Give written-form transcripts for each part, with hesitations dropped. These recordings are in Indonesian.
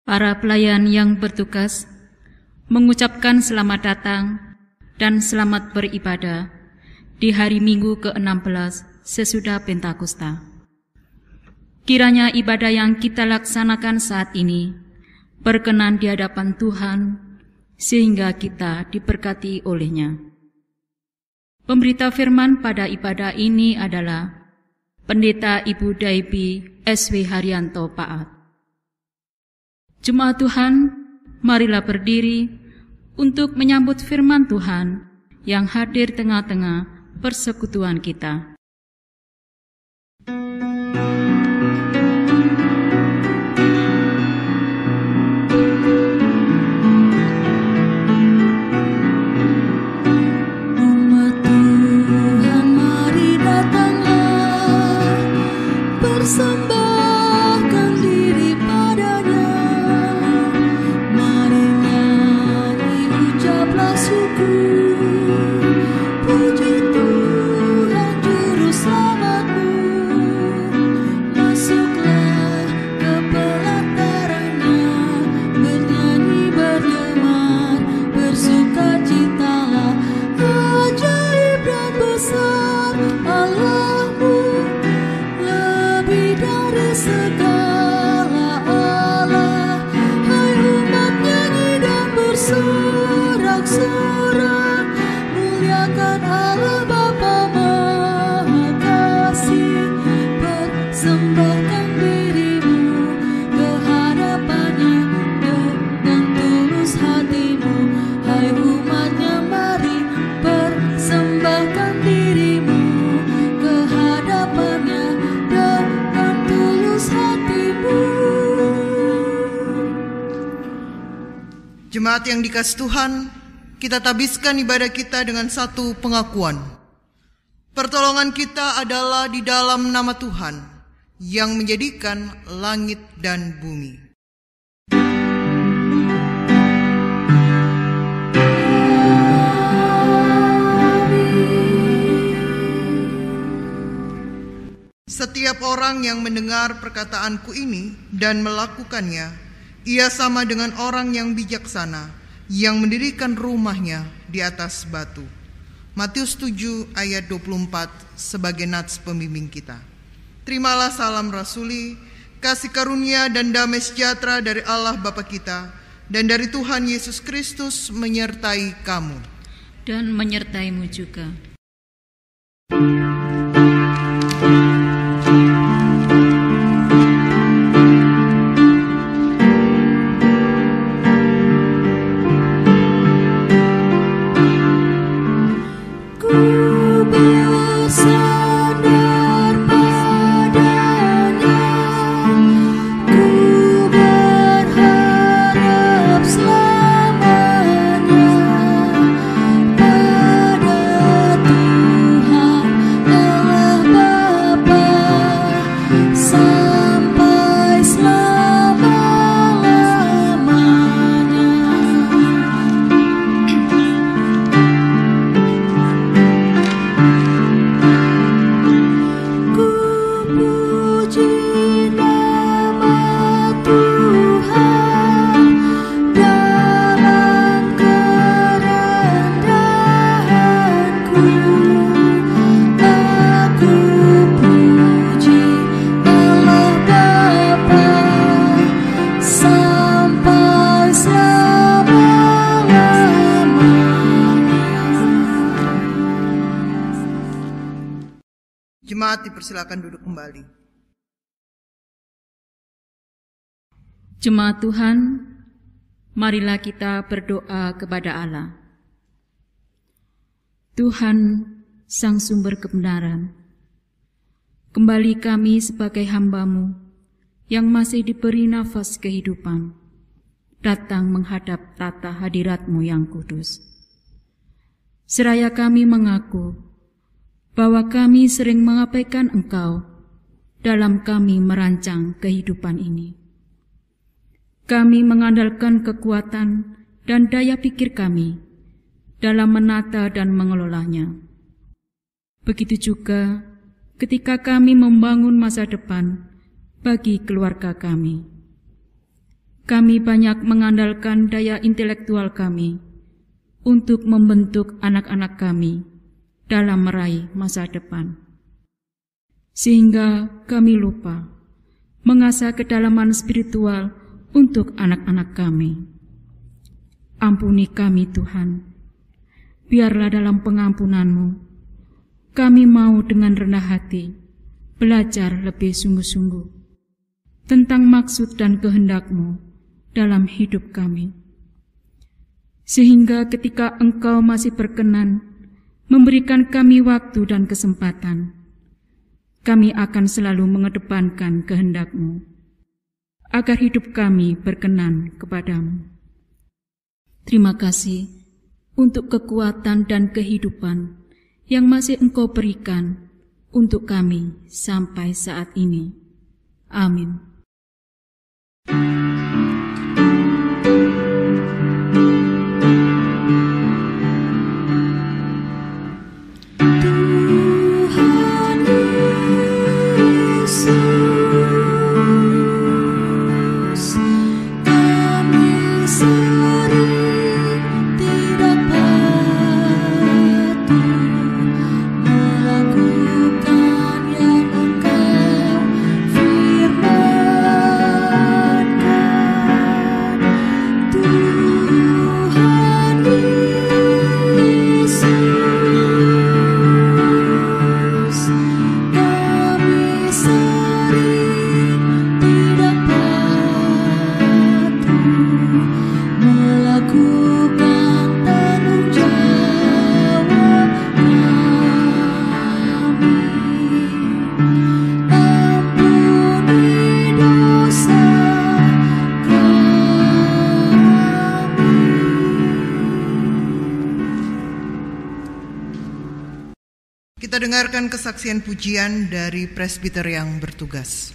Para pelayan yang bertugas mengucapkan selamat datang dan selamat beribadah di hari Minggu ke-16 sesudah Pentakosta. Kiranya ibadah yang kita laksanakan saat ini berkenan di hadapan Tuhan sehingga kita diberkati olehnya. Pemberita firman pada ibadah ini adalah Pendeta Ibu Daibi S.W. Haryanto Paat. Jemaat Tuhan, marilah berdiri untuk menyambut firman Tuhan yang hadir tengah-tengah persekutuan kita. Umat Tuhan, mari datanglah bersembah. Jemaat yang dikasihi Tuhan, kita tabiskan ibadah kita dengan satu pengakuan. Pertolongan kita adalah di dalam nama Tuhan yang menjadikan langit dan bumi. Setiap orang yang mendengar perkataanku ini dan melakukannya, ia sama dengan orang yang bijaksana yang mendirikan rumahnya di atas batu. Matius 7 ayat 24 sebagai nats pembimbing kita. Terimalah salam rasuli, kasih karunia dan damai sejahtera dari Allah Bapa kita dan dari Tuhan Yesus Kristus menyertai kamu. Dan menyertaimu juga. Jemaat dipersilakan duduk kembali. Jemaat Tuhan, marilah kita berdoa kepada Allah. Tuhan, Sang Sumber Kebenaran, kembali kami sebagai hamba-Mu yang masih diberi nafas kehidupan, datang menghadap tata hadirat-Mu yang kudus. Seraya kami mengaku bahwa kami sering mengabaikan Engkau dalam kami merancang kehidupan ini. Kami mengandalkan kekuatan dan daya pikir kami dalam menata dan mengelolanya. Begitu juga ketika kami membangun masa depan bagi keluarga kami. kami banyak mengandalkan daya intelektual kami untuk membentuk anak-anak kami dalam meraih masa depan. Sehingga kami lupa mengasah kedalaman spiritual untuk anak-anak kami. Ampuni kami Tuhan, biarlah dalam pengampunan-Mu, kami mau dengan rendah hati belajar lebih sungguh-sungguh tentang maksud dan kehendak-Mu dalam hidup kami. Sehingga ketika Engkau masih berkenan memberikan kami waktu dan kesempatan, kami akan selalu mengedepankan kehendak-Mu, agar hidup kami berkenan kepada-Mu. Terima kasih untuk kekuatan dan kehidupan yang masih Engkau berikan untuk kami sampai saat ini. Amin. Kita dengarkan kesaksian pujian dari presbiter yang bertugas.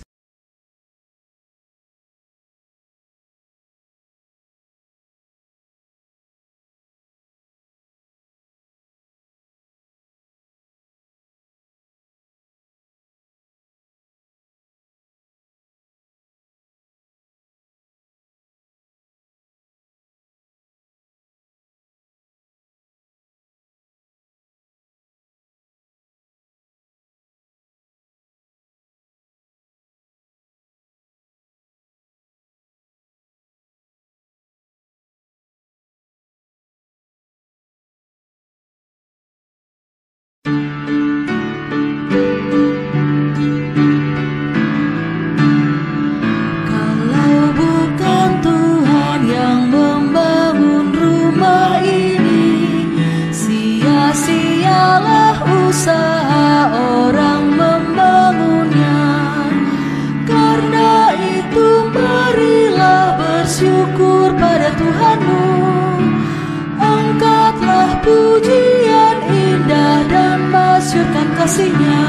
Kasih-Nya.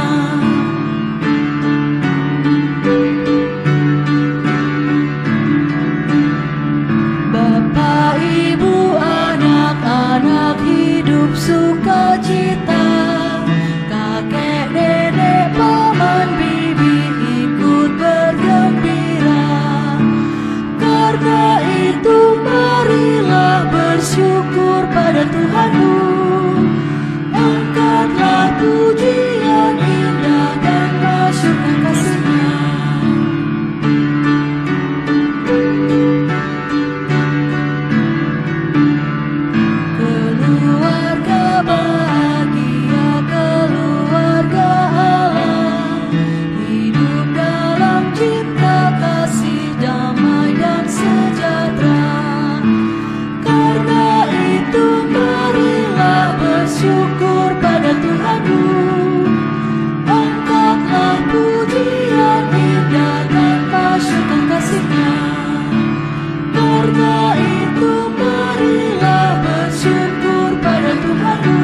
Bapak, Ibu, anak-anak hidup sukacita, kakek, nenek, paman, bibi ikut bergembira. Karena itu marilah bersyukur pada Tuhan-Mu, angkatlah pujian indah dan masyurkan kasih-Nya. Keluarga bahagia, keluarga Allah, hidup dalam cinta, kasih, damai dan sejahtera. Karena itu marilah bersyukur pada Tuhan-Mu, angkatlah pujian indah dan masyurkan kasih-Nya. Karena itu marilah bersyukur pada Tuhan-Mu,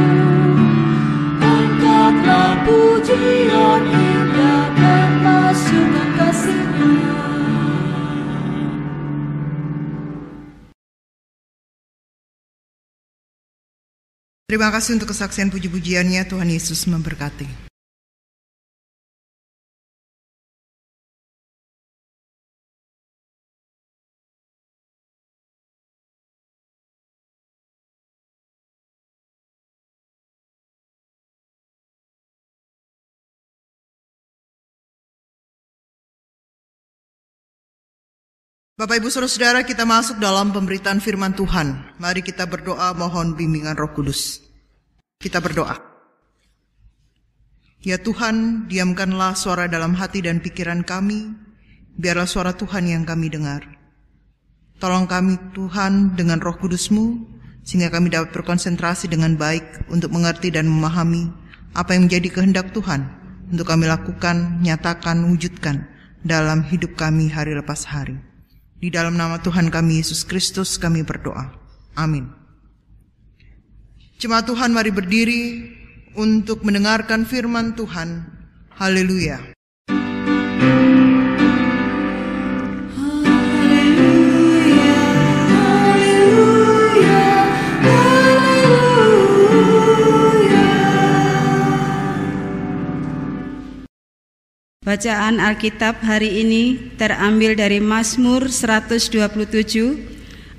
angkatlah pujian indah dan masyurkan kasih-Nya. Terima kasih untuk kesaksian puji-pujiannya. Tuhan Yesus memberkati. Bapak, Ibu, Saudara-saudara, kita masuk dalam pemberitaan firman Tuhan. Mari kita berdoa mohon bimbingan Roh Kudus. Kita berdoa. Ya Tuhan, diamkanlah suara dalam hati dan pikiran kami. Biarlah suara Tuhan yang kami dengar. Tolong kami Tuhan dengan Roh Kudus-Mu, sehingga kami dapat berkonsentrasi dengan baik untuk mengerti dan memahami apa yang menjadi kehendak Tuhan untuk kami lakukan, nyatakan, wujudkan dalam hidup kami hari lepas hari. Di dalam nama Tuhan kami Yesus Kristus kami berdoa. Amin. Jemaat Tuhan, mari berdiri untuk mendengarkan firman Tuhan. Haleluya. Bacaan Alkitab hari ini terambil dari Mazmur 127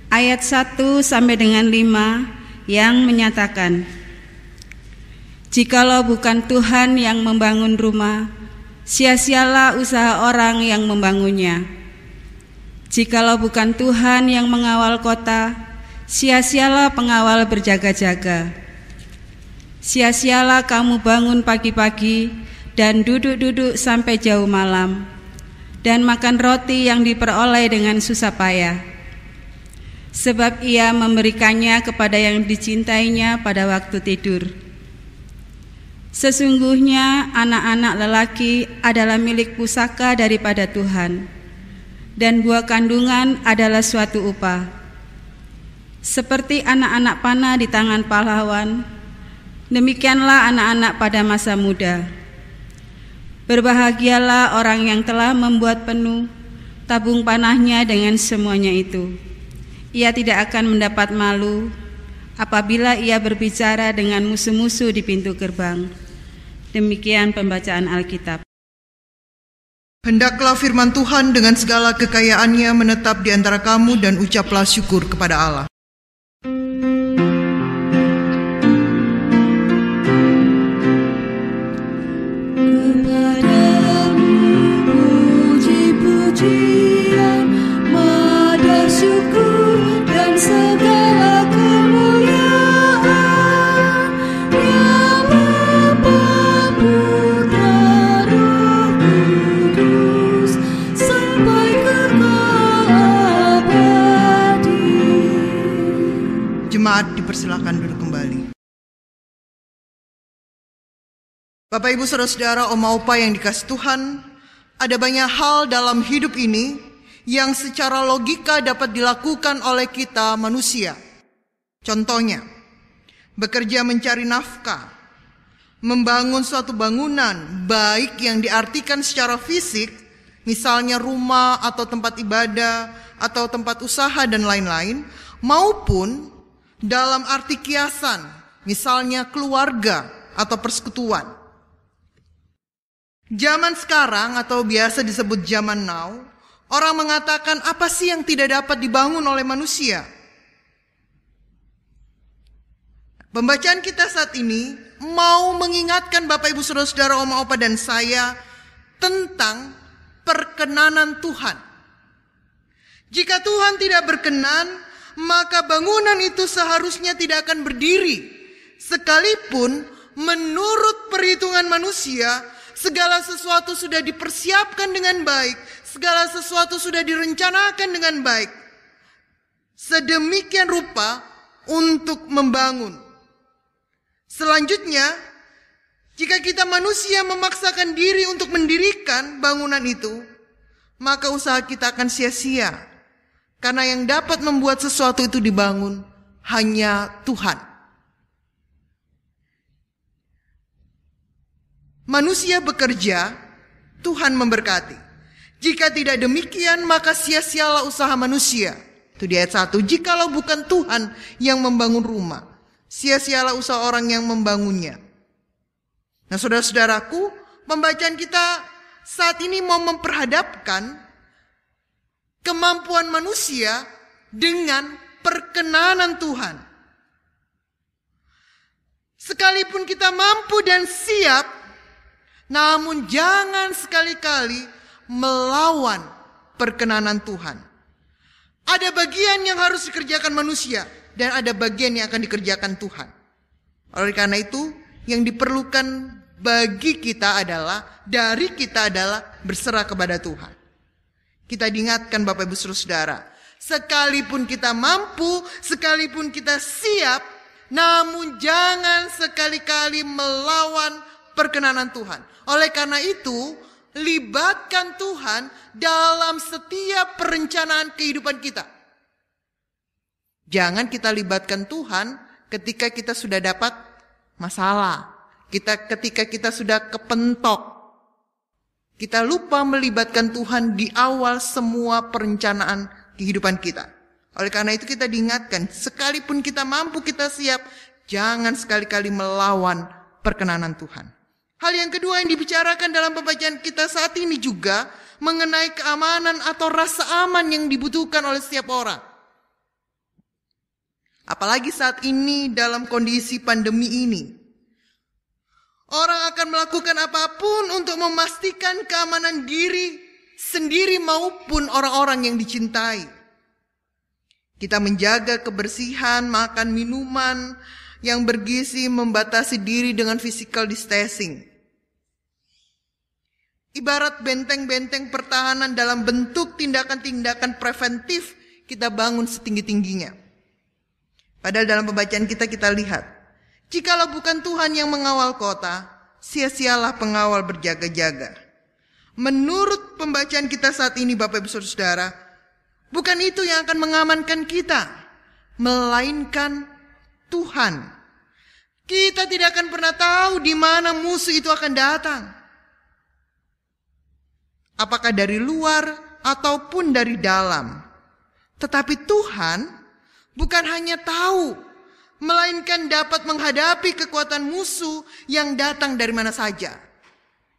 ayat 1 sampai dengan 5 yang menyatakan, "Jikalau bukan Tuhan yang membangun rumah, sia-sialah usaha orang yang membangunnya. Jikalau bukan Tuhan yang mengawal kota, sia-sialah pengawal berjaga-jaga. Sia-sialah kamu bangun pagi-pagi dan duduk-duduk sampai jauh malam, dan makan roti yang diperoleh dengan susah payah. Sebab ia memberikannya kepada yang dicintainya pada waktu tidur. Sesungguhnya anak-anak lelaki adalah milik pusaka daripada Tuhan, dan buah kandungan adalah suatu upah. Seperti anak-anak panah di tangan pahlawan, demikianlah anak-anak pada masa muda. Berbahagialah orang yang telah membuat penuh tabung panahnya dengan semuanya itu. Ia tidak akan mendapat malu apabila ia berbicara dengan musuh-musuh di pintu gerbang." Demikian pembacaan Alkitab. Hendaklah firman Tuhan dengan segala kekayaannya menetap di antara kamu dan ucaplah syukur kepada Allah. Puji-pujian, mada syukur dan segala kemuliaan, ya Bapa, Putra, Roh Kudus, sampai kekal abadi. Jemaat dipersilakan duduk kembali. Bapak, Ibu, Saudara-saudara, Oma Opa yang dikasihi Tuhan, ada banyak hal dalam hidup ini yang secara logika dapat dilakukan oleh kita manusia. Contohnya, bekerja mencari nafkah, membangun suatu bangunan, baik yang diartikan secara fisik, misalnya rumah atau tempat ibadah atau tempat usaha dan lain-lain, maupun dalam arti kiasan, misalnya keluarga atau persekutuan. Zaman sekarang atau biasa disebut zaman now, orang mengatakan apa sih yang tidak dapat dibangun oleh manusia? Pembacaan kita saat ini mau mengingatkan Bapak, Ibu, Saudara-saudara, Oma, Opa, dan saya tentang perkenanan Tuhan. Jika Tuhan tidak berkenan, maka bangunan itu seharusnya tidak akan berdiri. Sekalipun menurut perhitungan manusia, segala sesuatu sudah dipersiapkan dengan baik, segala sesuatu sudah direncanakan dengan baik, sedemikian rupa untuk membangun. Selanjutnya, jika kita manusia memaksakan diri untuk mendirikan bangunan itu, maka usaha kita akan sia-sia, karena yang dapat membuat sesuatu itu dibangun hanya Tuhan. Manusia bekerja, Tuhan memberkati. Jika tidak demikian, maka sia-sialah usaha manusia. Itu di ayat 1. Jikalau bukan Tuhan yang membangun rumah, sia-sialah usaha orang yang membangunnya. Nah, saudara-saudaraku, pembacaan kita saat ini mau memperhadapkan kemampuan manusia dengan perkenanan Tuhan. Sekalipun kita mampu dan siap, namun jangan sekali-kali melawan perkenanan Tuhan. Ada bagian yang harus dikerjakan manusia dan ada bagian yang akan dikerjakan Tuhan. Oleh karena itu, yang diperlukan bagi kita adalah, dari kita adalah berserah kepada Tuhan. Kita diingatkan Bapak Ibu Saudara, sekalipun kita mampu, sekalipun kita siap, namun jangan sekali-kali melawan perkenanan Tuhan. Oleh karena itu, libatkan Tuhan dalam setiap perencanaan kehidupan kita. Jangan kita libatkan Tuhan ketika kita sudah dapat masalah. Ketika kita sudah kepentok. Kita lupa melibatkan Tuhan di awal semua perencanaan kehidupan kita. Oleh karena itu kita diingatkan, sekalipun kita mampu, kita siap, jangan sekali-kali melawan perkenanan Tuhan. Hal yang kedua yang dibicarakan dalam pembacaan kita saat ini juga mengenai keamanan atau rasa aman yang dibutuhkan oleh setiap orang. Apalagi saat ini dalam kondisi pandemi ini. Orang akan melakukan apapun untuk memastikan keamanan diri sendiri maupun orang-orang yang dicintai. Kita menjaga kebersihan, makan minuman yang bergizi, membatasi diri dengan physical distancing. Ibarat benteng-benteng pertahanan dalam bentuk tindakan-tindakan preventif kita bangun setinggi-tingginya. Padahal dalam pembacaan kita lihat, jikalau bukan Tuhan yang mengawal kota, sia-sialah pengawal berjaga-jaga. Menurut pembacaan kita saat ini Bapak Ibu Saudara, bukan itu yang akan mengamankan kita, melainkan Tuhan. Kita tidak akan pernah tahu di mana musuh itu akan datang. Apakah dari luar ataupun dari dalam. Tetapi Tuhan bukan hanya tahu, melainkan dapat menghadapi kekuatan musuh yang datang dari mana saja.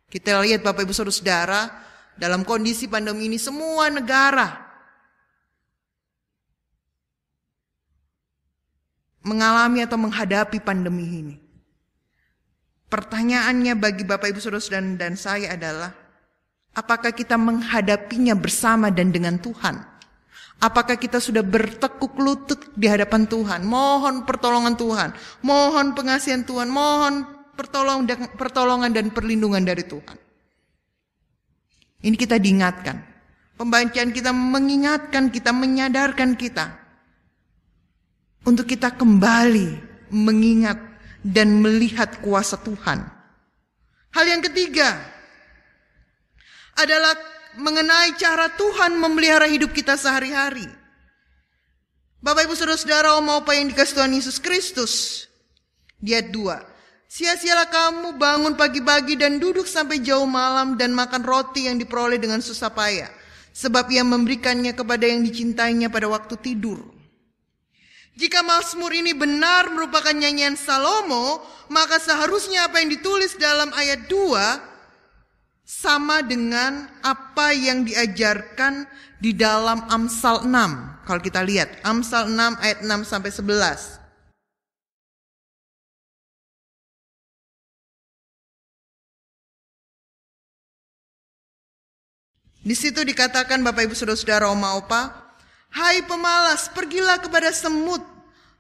Kita lihat Bapak Ibu Saudara, dalam kondisi pandemi ini semua negara mengalami atau menghadapi pandemi ini. Pertanyaannya bagi Bapak Ibu Saudara dan saya adalah, apakah kita menghadapinya bersama dan dengan Tuhan? Apakah kita sudah bertekuk lutut di hadapan Tuhan? Mohon pertolongan Tuhan, mohon pengasihan Tuhan, mohon pertolongan dan perlindungan dari Tuhan. Ini kita diingatkan. Pembacaan kita mengingatkan kita, menyadarkan kita untuk kita kembali mengingat dan melihat kuasa Tuhan. Hal yang ketiga adalah mengenai cara Tuhan memelihara hidup kita sehari-hari. Bapak Ibu Saudara, Om Opa yang dikasih Tuhan Yesus Kristus. Di ayat 2. Sia-sialah kamu bangun pagi-pagi dan duduk sampai jauh malam dan makan roti yang diperoleh dengan susah payah. Sebab ia memberikannya kepada yang dicintainya pada waktu tidur. Jika Mazmur ini benar merupakan nyanyian Salomo, maka seharusnya apa yang ditulis dalam ayat 2 sama dengan apa yang diajarkan di dalam Amsal 6. Kalau kita lihat Amsal 6 ayat 6 sampai 11. Di situ dikatakan Bapak Ibu Saudara Oma Opa, hai pemalas, pergilah kepada semut,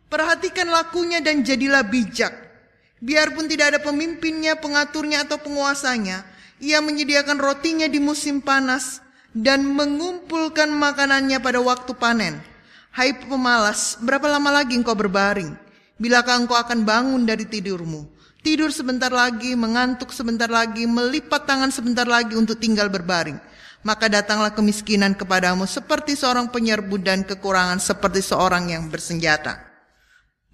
perhatikan lakunya dan jadilah bijak. Biarpun tidak ada pemimpinnya, pengaturnya atau penguasanya, ia menyediakan rotinya di musim panas dan mengumpulkan makanannya pada waktu panen. Hai pemalas, berapa lama lagi engkau berbaring? Bilakah engkau akan bangun dari tidurmu? Tidur sebentar lagi, mengantuk sebentar lagi, melipat tangan sebentar lagi untuk tinggal berbaring. Maka datanglah kemiskinan kepadamu seperti seorang penyerbu dan kekurangan seperti seorang yang bersenjata.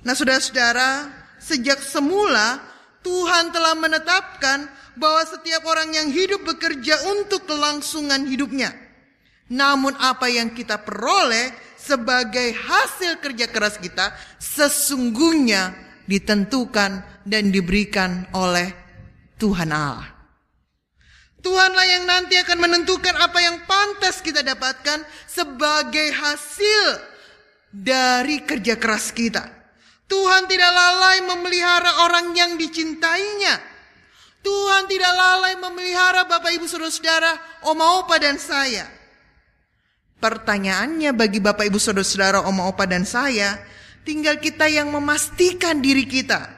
Nah saudara-saudara, sejak semula Tuhan telah menetapkan bahwa setiap orang yang hidup bekerja untuk kelangsungan hidupnya. Namun apa yang kita peroleh sebagai hasil kerja keras kita sesungguhnya ditentukan dan diberikan oleh Tuhan Allah. Tuhanlah yang nanti akan menentukan apa yang pantas kita dapatkan sebagai hasil dari kerja keras kita. Tuhan tidak lalai memelihara orang yang dicintainya. Tuhan tidak lalai memelihara Bapak Ibu Saudara-saudara, Oma Opa dan saya. Pertanyaannya bagi Bapak Ibu Saudara-saudara, Oma Opa dan saya, tinggal kita yang memastikan diri kita.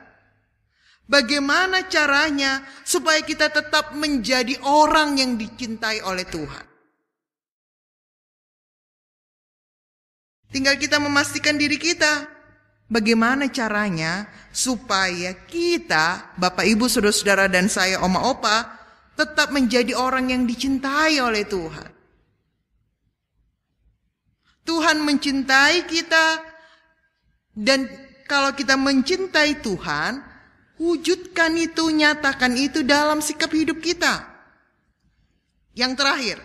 Bagaimana caranya supaya kita tetap menjadi orang yang dicintai oleh Tuhan. Tinggal kita memastikan diri kita. Bagaimana caranya supaya kita, Bapak Ibu Saudara-saudara dan saya, Oma Opa, tetap menjadi orang yang dicintai oleh Tuhan. Tuhan mencintai kita, dan kalau kita mencintai Tuhan, wujudkan itu, nyatakan itu dalam sikap hidup kita. Yang terakhir,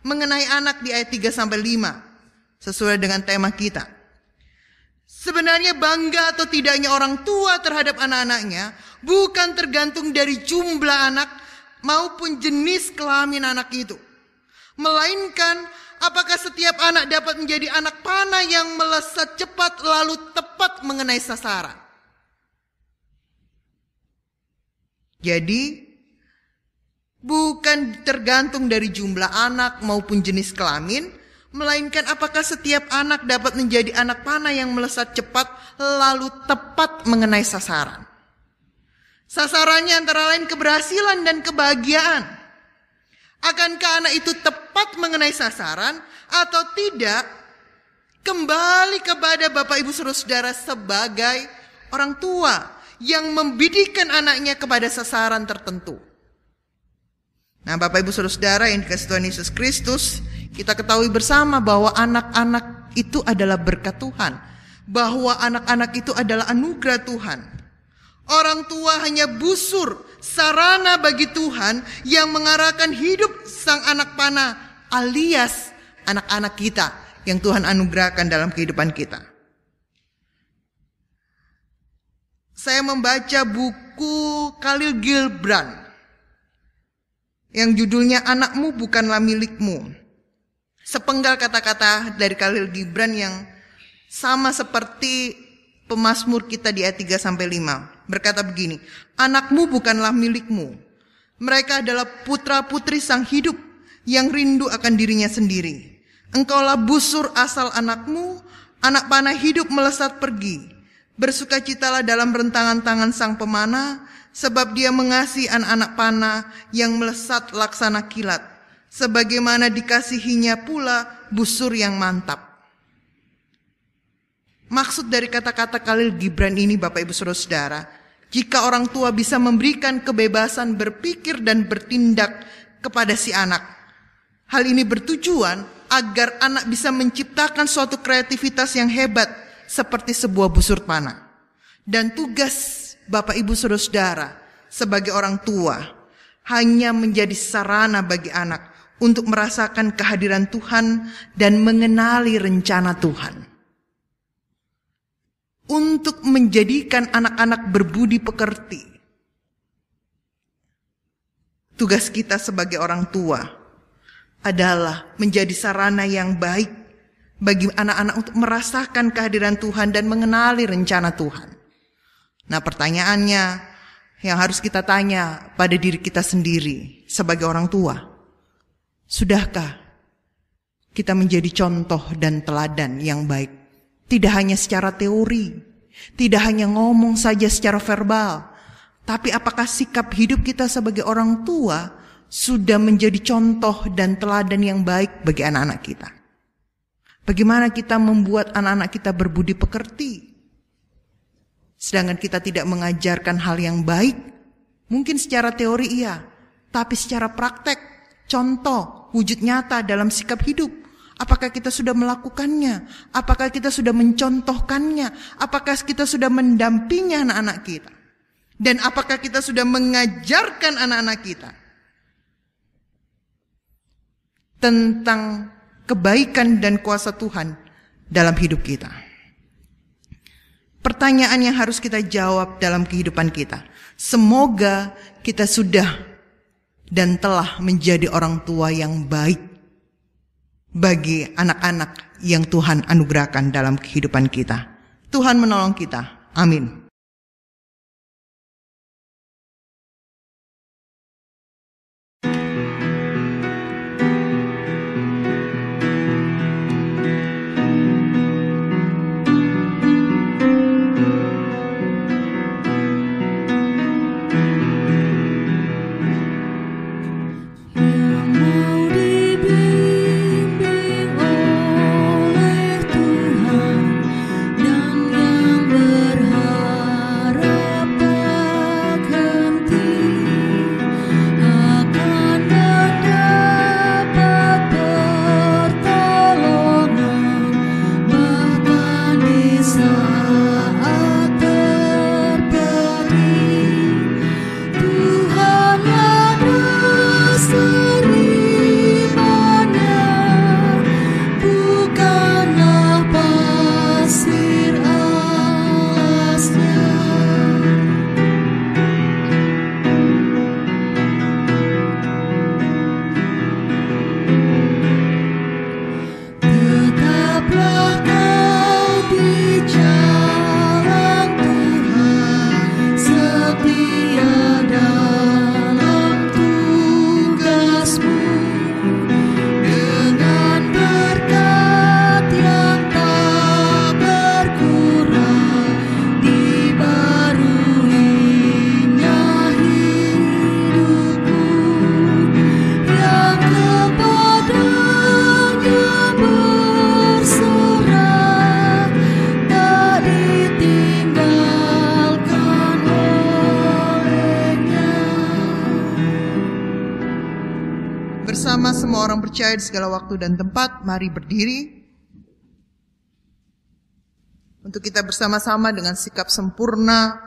mengenai anak di ayat 3-5, sesuai dengan tema kita. Sebenarnya bangga atau tidaknya orang tua terhadap anak-anaknya bukan tergantung dari jumlah anak maupun jenis kelamin anak itu, melainkan apakah setiap anak dapat menjadi anak panah yang melesat cepat lalu tepat mengenai sasaran. Jadi, bukan tergantung dari jumlah anak maupun jenis kelamin, melainkan apakah setiap anak dapat menjadi anak panah yang melesat cepat lalu tepat mengenai sasaran. Sasarannya antara lain keberhasilan dan kebahagiaan. Akankah anak itu tepat mengenai sasaran atau tidak? Kembali kepada Bapak Ibu Saudara sebagai orang tua yang membidikkan anaknya kepada sasaran tertentu. Nah, Bapak Ibu Saudara yang dikasihi Tuhan Yesus Kristus, kita ketahui bersama bahwa anak-anak itu adalah berkat Tuhan, bahwa anak-anak itu adalah anugerah Tuhan. Orang tua hanya busur, sarana bagi Tuhan yang mengarahkan hidup sang anak panah alias anak-anak kita yang Tuhan anugerahkan dalam kehidupan kita. Saya membaca buku Khalil Gibran yang judulnya Anakmu Bukanlah Milikmu. Sepenggal kata-kata dari Khalil Gibran yang sama seperti pemazmur kita di ayat 3-5. Berkata begini, anakmu bukanlah milikmu. Mereka adalah putra-putri sang hidup yang rindu akan dirinya sendiri. Engkaulah busur asal anakmu, anak panah hidup melesat pergi. Bersukacitalah dalam rentangan tangan sang pemanah, sebab dia mengasihi anak-anak panah yang melesat laksana kilat. Sebagaimana dikasihinya pula busur yang mantap. Maksud dari kata-kata Khalil Gibran ini, Bapak Ibu Saudara, jika orang tua bisa memberikan kebebasan berpikir dan bertindak kepada si anak, hal ini bertujuan agar anak bisa menciptakan suatu kreativitas yang hebat seperti sebuah busur panah. Dan tugas Bapak Ibu Saudara sebagai orang tua hanya menjadi sarana bagi anak untuk merasakan kehadiran Tuhan dan mengenali rencana Tuhan. Untuk menjadikan anak-anak berbudi pekerti. Tugas kita sebagai orang tua adalah menjadi sarana yang baik bagi anak-anak untuk merasakan kehadiran Tuhan dan mengenali rencana Tuhan. Nah, pertanyaannya yang harus kita tanya pada diri kita sendiri sebagai orang tua. Sudahkah kita menjadi contoh dan teladan yang baik? Tidak hanya secara teori, tidak hanya ngomong saja secara verbal, tapi apakah sikap hidup kita sebagai orang tua sudah menjadi contoh dan teladan yang baik bagi anak-anak kita? Bagaimana kita membuat anak-anak kita berbudi pekerti? Sedangkan kita tidak mengajarkan hal yang baik, mungkin secara teori iya, tapi secara praktek, contoh, wujud nyata dalam sikap hidup. Apakah kita sudah melakukannya? Apakah kita sudah mencontohkannya? Apakah kita sudah mendampingi anak-anak kita? Dan apakah kita sudah mengajarkan anak-anak kita tentang kebaikan dan kuasa Tuhan dalam hidup kita? Pertanyaan yang harus kita jawab dalam kehidupan kita. Semoga kita sudah dan telah menjadi orang tua yang baik bagi anak-anak yang Tuhan anugerahkan dalam kehidupan kita. Tuhan menolong kita. Amin. percaya di segala waktu dan tempat, mari berdiri untuk kita bersama-sama dengan sikap sempurna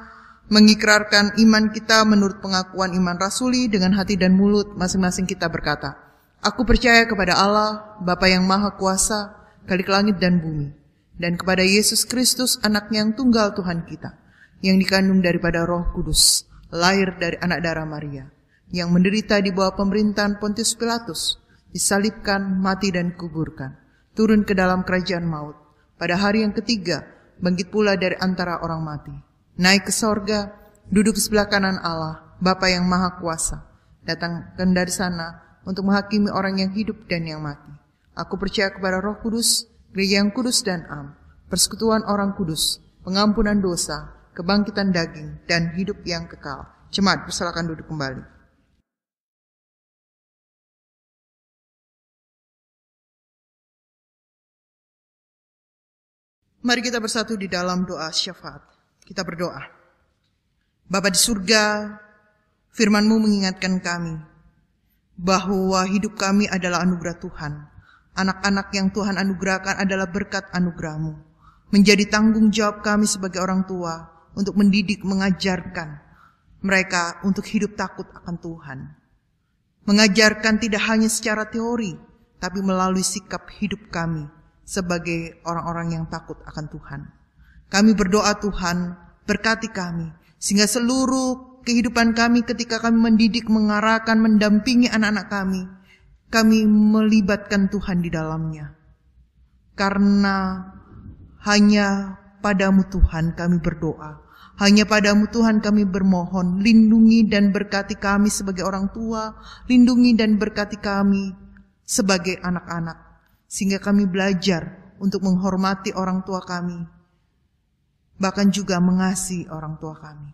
mengikrarkan iman kita menurut pengakuan iman rasuli. Dengan hati dan mulut masing-masing kita berkata, aku percaya kepada Allah, Bapa yang Maha Kuasa, Khalik langit dan bumi, dan kepada Yesus Kristus, anaknya yang tunggal Tuhan kita, yang dikandung daripada Roh Kudus, lahir dari anak darah Maria, yang menderita di bawah pemerintahan Pontius Pilatus, disalibkan, mati dan kuburkan, turun ke dalam kerajaan maut, pada hari yang ketiga bangkit pula dari antara orang mati, naik ke sorga, duduk di sebelah kanan Allah, Bapa yang Maha Kuasa, datangkan dari sana untuk menghakimi orang yang hidup dan yang mati. Aku percaya kepada Roh Kudus, Gereja yang kudus dan am, persekutuan orang kudus, pengampunan dosa, kebangkitan daging, dan hidup yang kekal. Jemaat, persilakan duduk kembali. Mari kita bersatu di dalam doa syafaat. Kita berdoa. Bapa di surga, firman-Mu mengingatkan kami bahwa hidup kami adalah anugerah Tuhan. Anak-anak yang Tuhan anugerahkan adalah berkat anugerah-Mu. Menjadi tanggung jawab kami sebagai orang tua untuk mendidik, mengajarkan mereka untuk hidup takut akan Tuhan. Mengajarkan tidak hanya secara teori, tapi melalui sikap hidup kami sebagai orang-orang yang takut akan Tuhan. Kami berdoa Tuhan, berkati kami, sehingga seluruh kehidupan kami ketika kami mendidik, mengarahkan, mendampingi anak-anak kami melibatkan Tuhan di dalamnya. Karena hanya padamu Tuhan kami berdoa, hanya padamu Tuhan kami bermohon, lindungi dan berkati kami sebagai orang tua, lindungi dan berkati kami sebagai anak-anak, sehingga kami belajar untuk menghormati orang tua kami, bahkan juga mengasihi orang tua kami.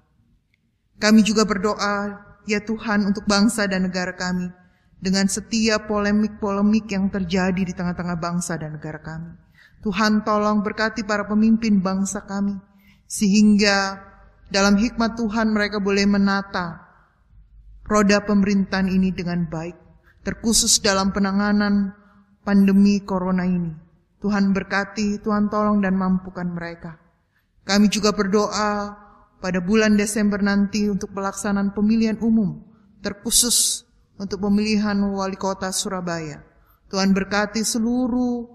Kami juga berdoa, ya Tuhan, untuk bangsa dan negara kami, dengan setiap polemik-polemik yang terjadi di tengah-tengah bangsa dan negara kami. Tuhan tolong berkati para pemimpin bangsa kami, sehingga dalam hikmat Tuhan mereka boleh menata roda pemerintahan ini dengan baik, terkhusus dalam penanganan pandemi corona ini. Tuhan berkati, Tuhan tolong dan mampukan mereka. Kami juga berdoa pada bulan Desember nanti untuk pelaksanaan pemilihan umum, terkhusus untuk pemilihan wali kota Surabaya. Tuhan berkati seluruh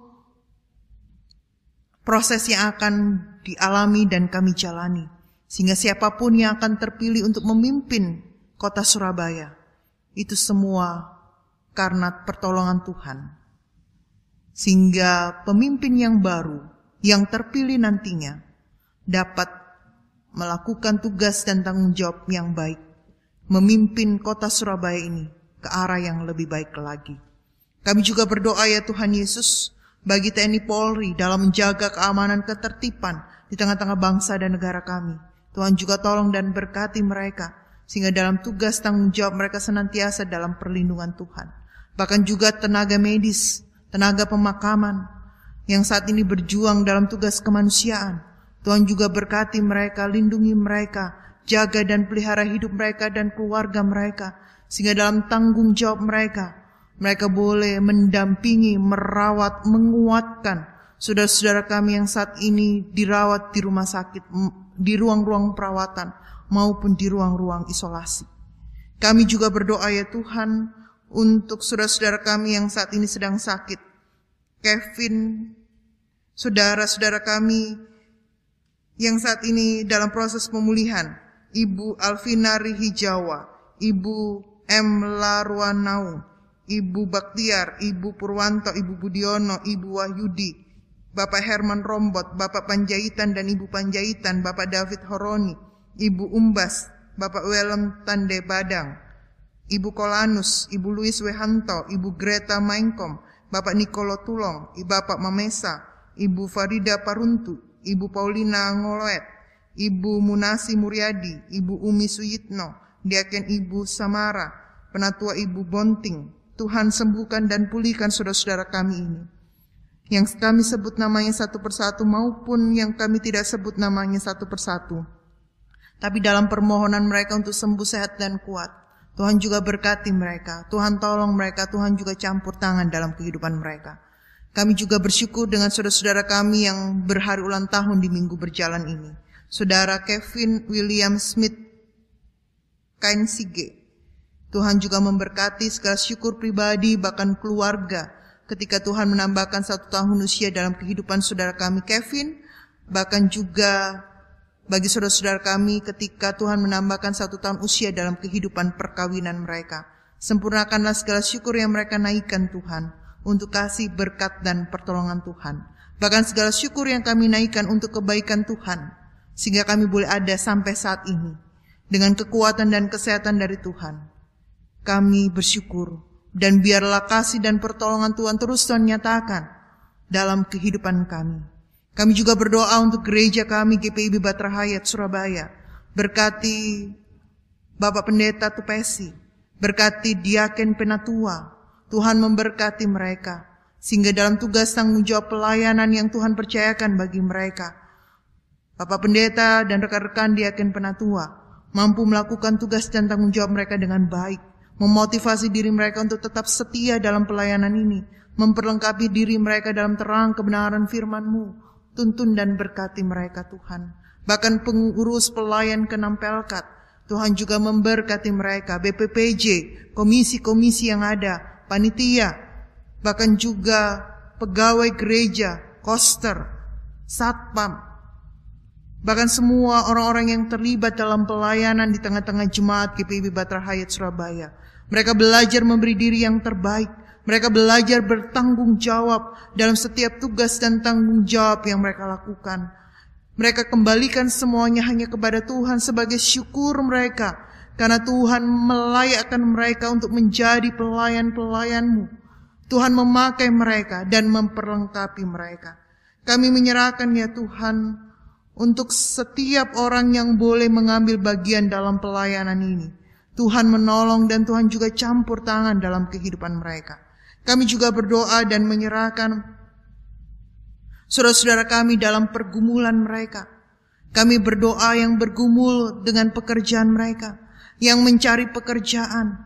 proses yang akan dialami dan kami jalani, sehingga siapapun yang akan terpilih untuk memimpin kota Surabaya, itu semua karena pertolongan Tuhan. Sehingga pemimpin yang baru, yang terpilih nantinya, dapat melakukan tugas dan tanggung jawab yang baik, memimpin kota Surabaya ini ke arah yang lebih baik lagi. Kami juga berdoa ya Tuhan Yesus, bagi TNI Polri dalam menjaga keamanan ketertiban di tengah-tengah bangsa dan negara kami. Tuhan juga tolong dan berkati mereka, sehingga dalam tugas tanggung jawab mereka senantiasa dalam perlindungan Tuhan. Bahkan juga tenaga medis, tenaga pemakaman yang saat ini berjuang dalam tugas kemanusiaan. Tuhan juga berkati mereka, lindungi mereka, jaga dan pelihara hidup mereka dan keluarga mereka, sehingga dalam tanggung jawab mereka boleh mendampingi, merawat, menguatkan saudara-saudara kami yang saat ini dirawat di rumah sakit, di ruang-ruang perawatan maupun di ruang-ruang isolasi. Kami juga berdoa ya Tuhan untuk saudara-saudara kami yang saat ini sedang sakit. Kevin, saudara-saudara kami yang saat ini dalam proses pemulihan. Ibu Alvina Rihijawa, Ibu M. Larwanau, Ibu Baktiar, Ibu Purwanto, Ibu Budiono, Ibu Wahyudi, Bapak Herman Rombot, Bapak Panjaitan dan Ibu Panjaitan, Bapak David Horoni, Ibu Umbas, Bapak Welem Tande Badang, Ibu Kolanus, Ibu Louis Wehanto, Ibu Greta Mainkom, Bapak Nikolo Tulong, Bapak Mamesa, Ibu Farida Paruntu, Ibu Paulina Ngoloet, Ibu Munasi Muryadi, Ibu Umi Suyitno, Diaken Ibu Samara, Penatua Ibu Bonting. Tuhan sembuhkan dan pulihkan saudara-saudara kami ini, yang kami sebut namanya satu persatu maupun yang kami tidak sebut namanya satu persatu. Tapi dalam permohonan mereka untuk sembuh, sehat dan kuat, Tuhan juga berkati mereka. Tuhan tolong mereka. Tuhan juga campur tangan dalam kehidupan mereka. Kami juga bersyukur dengan saudara-saudara kami yang berhari ulang tahun di minggu berjalan ini. Saudara Kevin William Smith Kainsige. Tuhan juga memberkati segala syukur pribadi bahkan keluarga ketika Tuhan menambahkan 1 tahun usia dalam kehidupan saudara kami Kevin. Bahkan juga bagi saudara-saudara kami ketika Tuhan menambahkan 1 tahun usia dalam kehidupan perkawinan mereka. Sempurnakanlah segala syukur yang mereka naikkan Tuhan untuk kasih berkat dan pertolongan Tuhan. Bahkan segala syukur yang kami naikkan untuk kebaikan Tuhan. Sehingga kami boleh ada sampai saat ini. Dengan kekuatan dan kesehatan dari Tuhan. Kami bersyukur. Dan biarlah kasih dan pertolongan Tuhan terus nyatakan dalam kehidupan kami. Kami juga berdoa untuk gereja kami GPIB Batra Hayat Surabaya. Berkati Bapak Pendeta Tupesi. Berkati Diaken Penatua. Tuhan memberkati mereka. Sehingga dalam tugas tanggung jawab pelayanan yang Tuhan percayakan bagi mereka. Bapak Pendeta dan rekan-rekan Diaken Penatua mampu melakukan tugas dan tanggung jawab mereka dengan baik. Memotivasi diri mereka untuk tetap setia dalam pelayanan ini. Memperlengkapi diri mereka dalam terang kebenaran firman-Mu. Tuntun dan berkati mereka Tuhan. Bahkan pengurus pelayan Kenampelkat. Tuhan juga memberkati mereka. BPPJ, komisi-komisi yang ada, panitia, bahkan juga pegawai gereja, koster, satpam. Bahkan semua orang-orang yang terlibat dalam pelayanan di tengah-tengah jemaat GPIB Batra Hayat Surabaya. Mereka belajar memberi diri yang terbaik. Mereka belajar bertanggung jawab dalam setiap tugas dan tanggung jawab yang mereka lakukan. Mereka kembalikan semuanya hanya kepada Tuhan sebagai syukur mereka. Karena Tuhan melayakkan mereka untuk menjadi pelayan-pelayan-Mu. Tuhan memakai mereka dan memperlengkapi mereka. Kami menyerahkan ya Tuhan untuk setiap orang yang boleh mengambil bagian dalam pelayanan ini. Tuhan menolong dan Tuhan juga campur tangan dalam kehidupan mereka. Kami juga berdoa dan menyerahkan saudara-saudara kami dalam pergumulan mereka. Kami berdoa yang bergumul dengan pekerjaan mereka, yang mencari pekerjaan,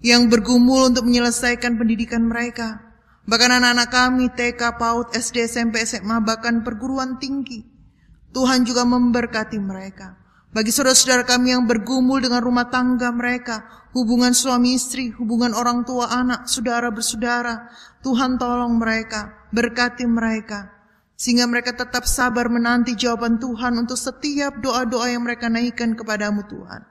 yang bergumul untuk menyelesaikan pendidikan mereka. Bahkan anak-anak kami TK, PAUD, SD, SMP, SMA, bahkan perguruan tinggi. Tuhan juga memberkati mereka. Bagi saudara-saudara kami yang bergumul dengan rumah tangga mereka, hubungan suami istri, hubungan orang tua anak, saudara bersaudara, Tuhan tolong mereka, berkati mereka, sehingga mereka tetap sabar menanti jawaban Tuhan untuk setiap doa-doa yang mereka naikkan kepadamu Tuhan.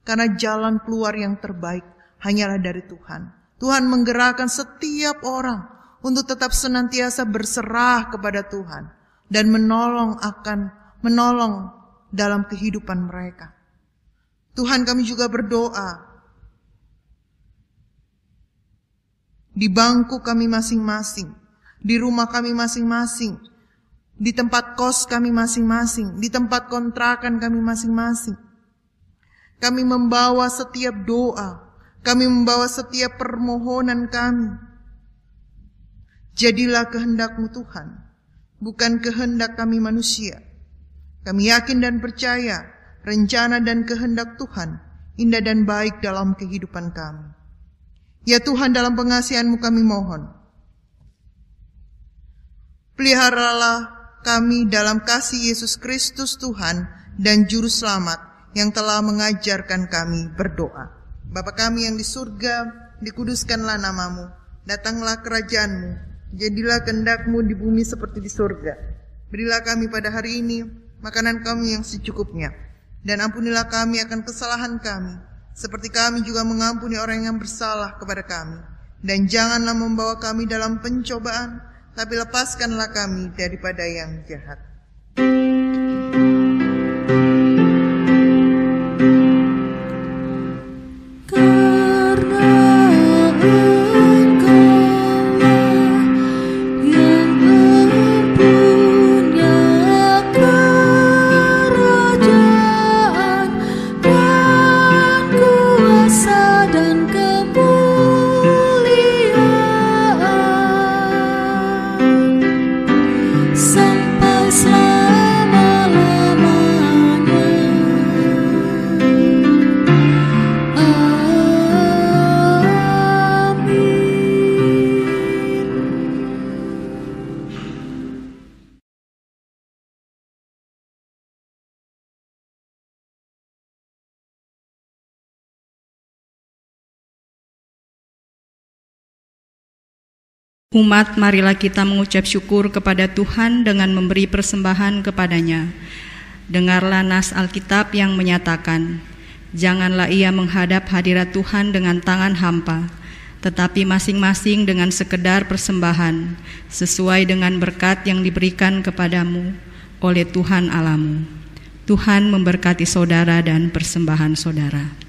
Karena jalan keluar yang terbaik hanyalah dari Tuhan. Tuhan menggerakkan setiap orang untuk tetap senantiasa berserah kepada Tuhan dan menolong dalam kehidupan mereka. Tuhan, kami juga berdoa di bangku kami masing-masing, di rumah kami masing-masing, di tempat kos kami masing-masing, di tempat kontrakan kami masing-masing. Kami membawa setiap doa, kami membawa setiap permohonan kami. Jadilah kehendak-Mu Tuhan, bukan kehendak kami manusia. Kami yakin dan percaya rencana dan kehendak Tuhan indah dan baik dalam kehidupan kami. Ya Tuhan, dalam pengasihan-Mu kami mohon, peliharalah kami dalam kasih Yesus Kristus Tuhan dan Juru Selamat yang telah mengajarkan kami berdoa. Bapa kami yang di surga, dikuduskanlah nama-Mu, datanglah kerajaan-Mu, jadilah kehendak-Mu di bumi seperti di surga. Berilah kami pada hari ini makanan kami yang secukupnya, dan ampunilah kami akan kesalahan kami, seperti kami juga mengampuni orang yang bersalah kepada kami. Dan janganlah membawa kami dalam pencobaan, tapi lepaskanlah kami daripada yang jahat. Sampai Umat, marilah kita mengucap syukur kepada Tuhan dengan memberi persembahan kepadanya. Dengarlah nas Alkitab yang menyatakan, janganlah ia menghadap hadirat Tuhan dengan tangan hampa, tetapi masing-masing dengan sekedar persembahan, sesuai dengan berkat yang diberikan kepadamu oleh Tuhan Allahmu. Tuhan memberkati saudara dan persembahan saudara.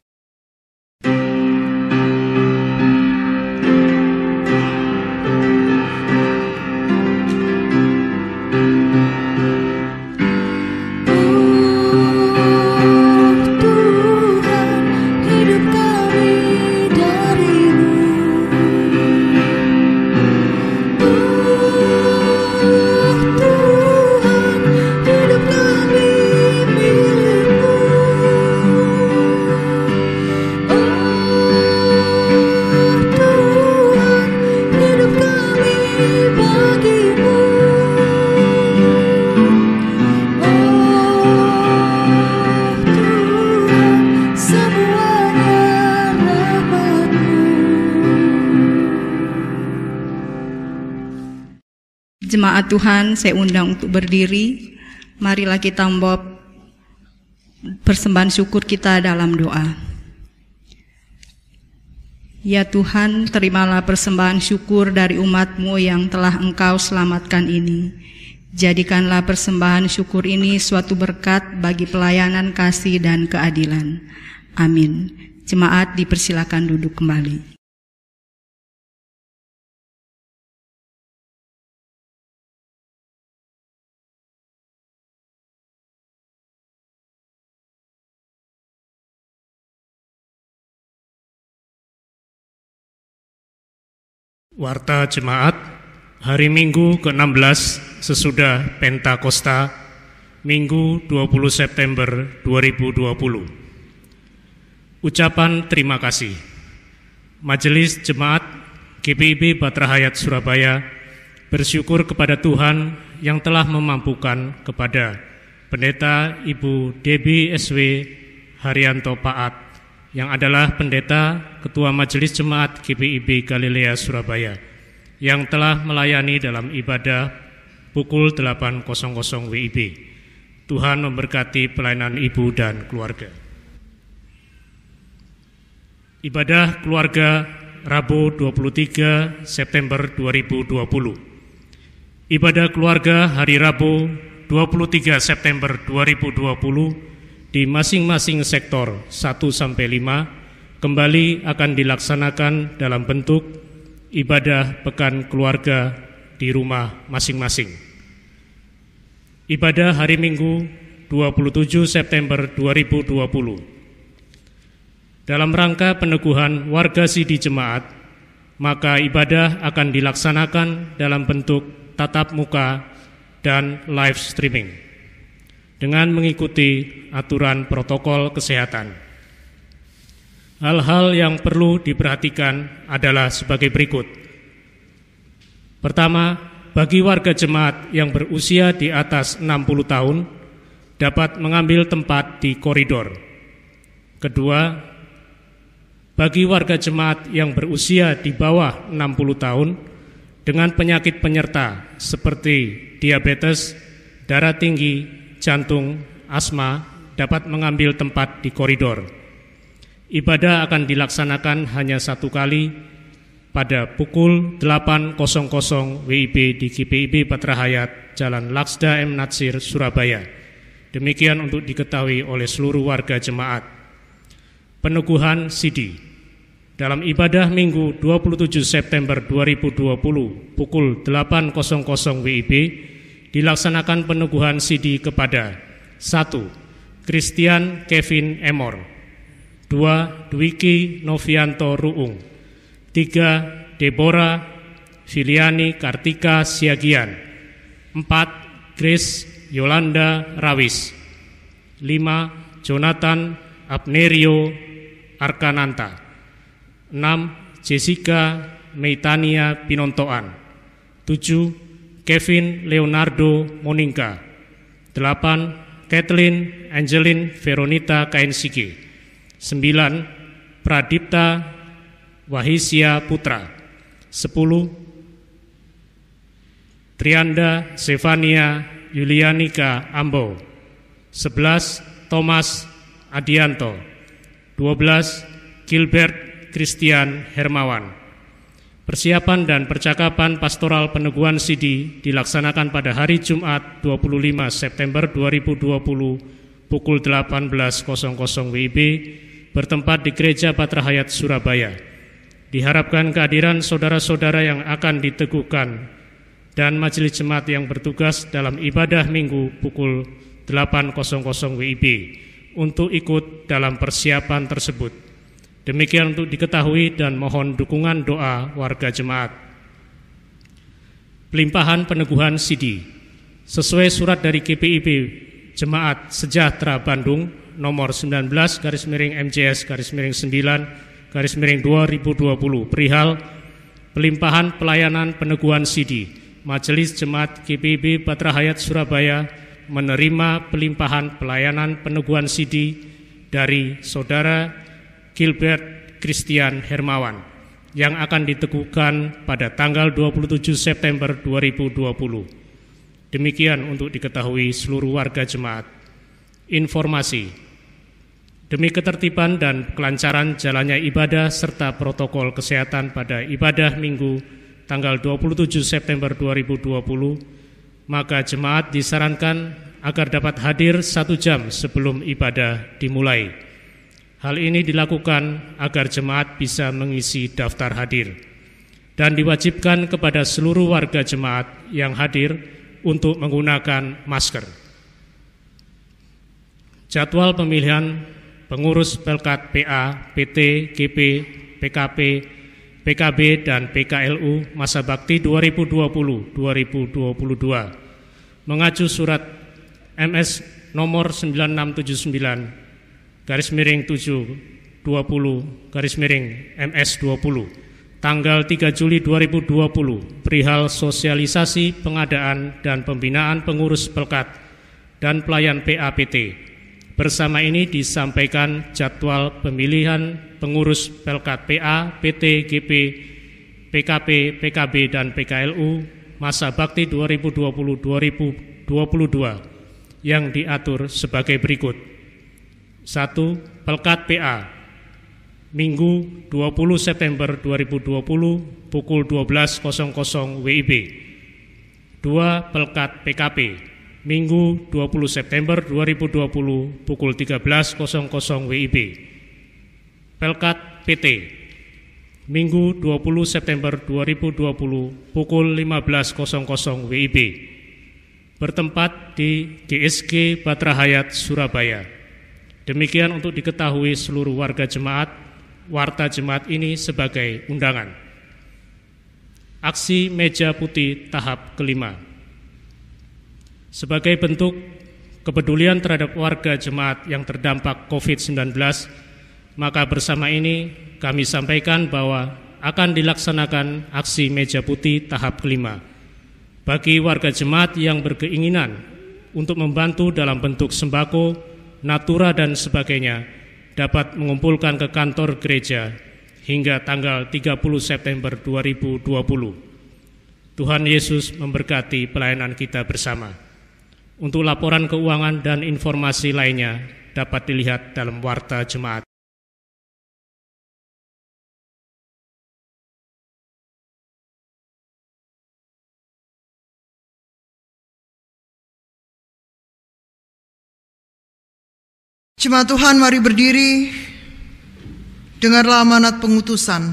Jemaat Tuhan, saya undang untuk berdiri. Marilah kita membawa persembahan syukur kita dalam doa. Ya Tuhan, terimalah persembahan syukur dari umat-Mu yang telah Engkau selamatkan ini. Jadikanlah persembahan syukur ini suatu berkat bagi pelayanan kasih dan keadilan. Amin. Jemaat dipersilakan duduk kembali. Warta Jemaat, hari Minggu ke-16 sesudah Pentakosta, Minggu 20 September 2020. Ucapan terima kasih. Majelis Jemaat GPIB Batrahayat Surabaya bersyukur kepada Tuhan yang telah memampukan kepada Pendeta Ibu Debbie S.W. Haryanto Paat, yang adalah Pendeta Ketua Majelis Jemaat GPIB Galilea Surabaya, yang telah melayani dalam ibadah pukul 8.00 WIB. Tuhan memberkati pelayanan ibu dan keluarga. Ibadah keluarga Rabu 23 September 2020. Ibadah keluarga hari Rabu 23 September 2020 di masing-masing sektor 1-5 kembali akan dilaksanakan dalam bentuk ibadah pekan keluarga di rumah masing-masing. Ibadah hari Minggu 27 September 2020. Dalam rangka peneguhan warga sidi jemaat, maka ibadah akan dilaksanakan dalam bentuk tatap muka dan live streaming dengan mengikuti aturan protokol kesehatan. Hal-hal yang perlu diperhatikan adalah sebagai berikut. Pertama, bagi warga jemaat yang berusia di atas 60 tahun dapat mengambil tempat di koridor. Kedua, bagi warga jemaat yang berusia di bawah 60 tahun dengan penyakit penyerta seperti diabetes, darah tinggi, jantung, asma dapat mengambil tempat di koridor. Ibadah akan dilaksanakan hanya satu kali pada pukul 8.00 WIB di GPIB Batrahayat, Jalan Laksda M. Natsir, Surabaya. Demikian untuk diketahui oleh seluruh warga jemaat. Peneguhan sidi. Dalam ibadah Minggu 27 September 2020 pukul 8.00 WIB dilaksanakan peneguhan sidi kepada 1. Christian Kevin Emor, 2. Dwiki Novianto Ruung, 3. Deborah Filiani Kartika Siagian, 4. Grace Yolanda Rawis, 5. Jonathan Abnerio Arkananta, 6. Jessica Meitania Pinontoan, 7. Kevin Leonardo Moninga, 8. Kathleen Angelin Veronita Kainsike, 9. Pradipta Wahisya Putra, 10. Trianda Zefania Yulianika Ambo. 11 Thomas Adianto. 12 Gilbert Christian Hermawan. Persiapan dan percakapan pastoral peneguhan sidi dilaksanakan pada hari Jumat 25 September 2020 pukul 18.00 WIB bertempat di Gereja Patrahayat Surabaya. Diharapkan kehadiran saudara-saudara yang akan diteguhkan dan majelis jemaat yang bertugas dalam ibadah minggu pukul 8.00 WIB untuk ikut dalam persiapan tersebut. Demikian untuk diketahui dan mohon dukungan doa warga jemaat. Pelimpahan peneguhan sidi sesuai surat dari GPIB Jemaat Sejahtera Bandung nomor 19/MJS/9/2020 perihal pelimpahan pelayanan peneguhan sidi. Majelis Jemaat GPIB Patrahayat Surabaya menerima pelimpahan pelayanan peneguhan sidi dari Saudara Gilbert Christian Hermawan yang akan diteguhkan pada tanggal 27 September 2020. Demikian untuk diketahui seluruh warga jemaat. Informasi. Demi ketertiban dan kelancaran jalannya ibadah serta protokol kesehatan pada ibadah Minggu tanggal 27 September 2020, maka jemaat disarankan agar dapat hadir 1 jam sebelum ibadah dimulai. Hal ini dilakukan agar jemaat bisa mengisi daftar hadir dan diwajibkan kepada seluruh warga jemaat yang hadir untuk menggunakan masker. Jadwal pemilihan pengurus Pelkat PA, PT, GP, PKP, PKB, dan PKLU masa bakti 2020-2022 mengacu surat MS nomor 9679/720/MS20 tanggal 3 Juli 2020 perihal sosialisasi pengadaan dan pembinaan pengurus Pelkat dan pelayan PAPT. Bersama ini disampaikan jadwal pemilihan pengurus Pelkat PA, PT, GP, PKP, PKB, dan PKLU masa bakti 2020-2022 yang diatur sebagai berikut. 1. Pelkat PA Minggu 20 September 2020 pukul 12.00 WIB. 2. Pelkat PKP Minggu 20 September 2020 pukul 13.00 WIB. Pelkat PT Minggu 20 September 2020 pukul 15.00 WIB. Bertempat di GSG Patrahayat Surabaya. Demikian untuk diketahui seluruh warga jemaat, warta jemaat ini sebagai undangan. Aksi meja putih tahap kelima. Sebagai bentuk kepedulian terhadap warga jemaat yang terdampak COVID-19, maka bersama ini kami sampaikan bahwa akan dilaksanakan aksi meja putih tahap kelima. Bagi warga jemaat yang berkeinginan untuk membantu dalam bentuk sembako, natura, dan sebagainya dapat mengumpulkan ke kantor gereja hingga tanggal 30 September 2020. Tuhan Yesus memberkati pelayanan kita bersama. Untuk laporan keuangan dan informasi lainnya dapat dilihat dalam warta jemaat. Jemaat Tuhan, mari berdiri. Dengarlah amanat pengutusan.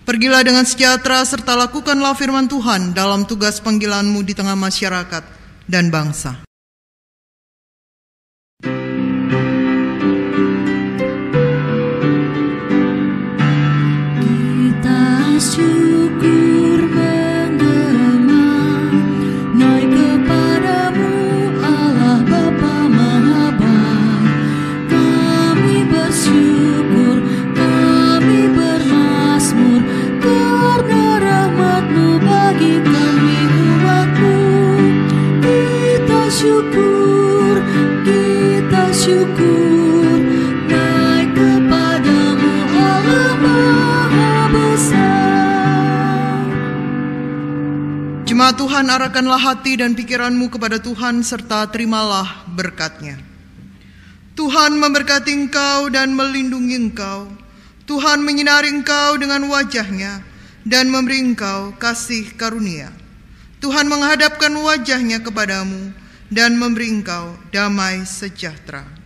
Pergilah dengan sejahtera serta lakukanlah firman Tuhan dalam tugas panggilanmu di tengah masyarakat dan bangsa. Kita syukur menggema naik kepadamu Allah Bapa Maha Baik. Kami bersyukur, kami bermazmur karena rahmat-Mu bagi kami umat-Mu. Kita syukur naik kepadamu Allah Maha Besar. Jemaat Tuhan, arahkanlah hati dan pikiranmu kepada Tuhan, serta terimalah berkat-Nya. Tuhan memberkati engkau dan melindungi engkau. Tuhan menyinari engkau dengan wajah-Nya dan memberi engkau kasih karunia. Tuhan menghadapkan wajah-Nya kepadamu dan memberi engkau damai sejahtera.